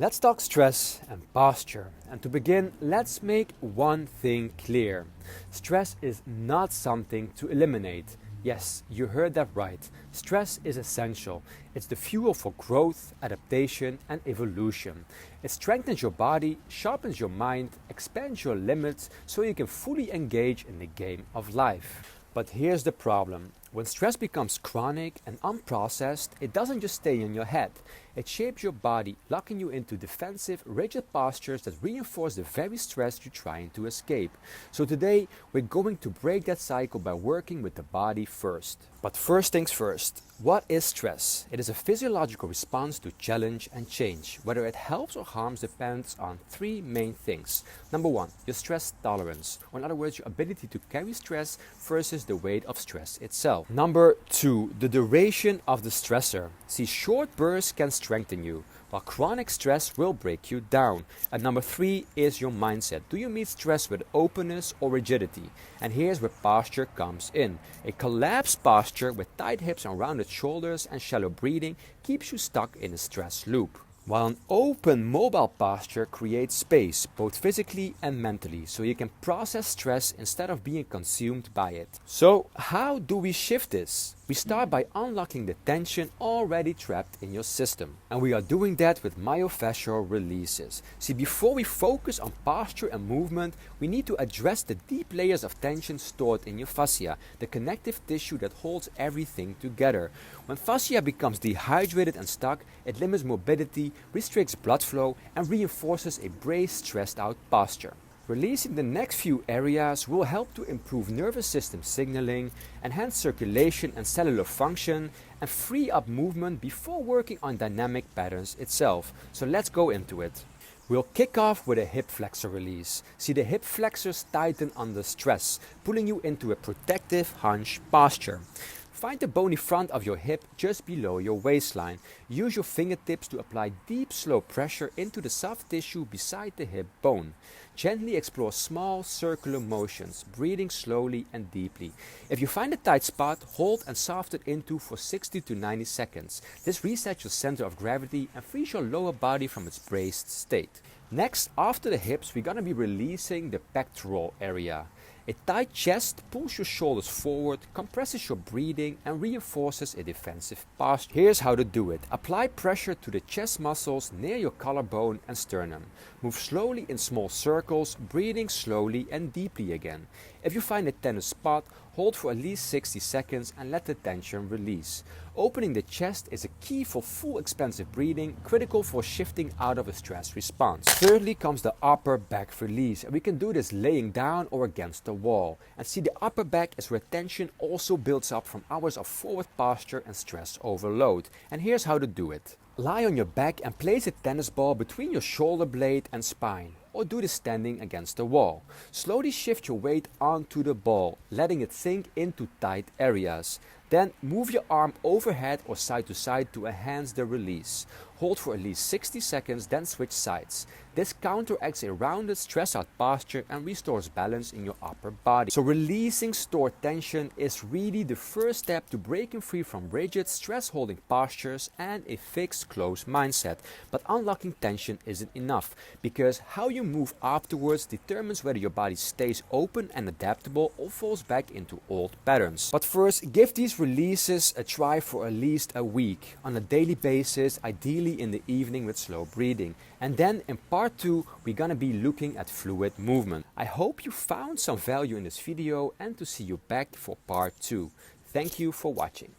Let's talk stress and posture. And to begin, let's make one thing clear. Stress is not something to eliminate. Yes, you heard that right. Stress is essential. It's the fuel for growth, adaptation, and evolution. It strengthens your body, sharpens your mind, expands your limits so you can fully engage in the game of life. But here's the problem. When stress becomes chronic and unprocessed, it doesn't just stay in your head. It shapes your body, locking you into defensive, rigid postures that reinforce the very stress you're trying to escape. So today, we're going to break that cycle by working with the body first. But first things first, what is stress? It is a physiological response to challenge and change. Whether it helps or harms depends on three main things. Number one, your stress tolerance, or in other words, your ability to carry stress versus the weight of stress itself. Number two, the duration of the stressor. See, short bursts can strengthen you, while chronic stress will break you down. And number three is your mindset. Do you meet stress with openness or rigidity? And here's where posture comes in. A collapsed posture with tight hips and rounded shoulders and shallow breathing keeps you stuck in a stress loop. While an open, mobile posture creates space, both physically and mentally, so you can process stress instead of being consumed by it. So, how do we shift this? We start by unlocking the tension already trapped in your system. And we are doing that with myofascial releases. See, before we focus on posture and movement, we need to address the deep layers of tension stored in your fascia, the connective tissue that holds everything together. When fascia becomes dehydrated and stuck, it limits mobility, restricts blood flow, and reinforces a braced, stressed out posture. Releasing the next few areas will help to improve nervous system signaling, enhance circulation and cellular function, and free up movement before working on dynamic patterns itself. So let's go into it. We'll kick off with a hip flexor release. See, the hip flexors tighten under stress, pulling you into a protective hunch posture. Find the bony front of your hip just below your waistline. Use your fingertips to apply deep, slow pressure into the soft tissue beside the hip bone. Gently explore small, circular motions, breathing slowly and deeply. If you find a tight spot, hold and soften into for 60 to 90 seconds. This resets your center of gravity and frees your lower body from its braced state. Next, after the hips, we're going to be releasing the pectoral area. A tight chest pulls your shoulders forward, compresses your breathing, and reinforces a defensive posture. Here's how to do it. Apply pressure to the chest muscles near your collarbone and sternum. Move slowly in small circles, breathing slowly and deeply again. If you find a tense spot, hold for at least 60 seconds and let the tension release. Opening the chest is a key for full expansive breathing, critical for shifting out of a stress response. Thirdly comes the upper back release, and we can do this laying down or against the wall. And see, the upper back is where tension also builds up from hours of forward posture and stress overload. And here's how to do it. Lie on your back and place a tennis ball between your shoulder blade and spine, or do this standing against the wall. Slowly shift your weight onto the ball, letting it sink into tight areas. Then move your arm overhead or side to side to enhance the release. Hold for at least 60 seconds, then switch sides. This counteracts a rounded, stress-out posture and restores balance in your upper body. So releasing stored tension is really the first step to breaking free from rigid, stress-holding postures and a fixed, closed mindset. But unlocking tension isn't enough, because how you move afterwards determines whether your body stays open and adaptable or falls back into old patterns. But first, give these releases a try for at least a week, on a daily basis, ideally in the evening with slow breathing. And then in part 2, we're gonna be looking at fluid movement. I hope you found some value in this video and to see you back for part 2. Thank you for watching.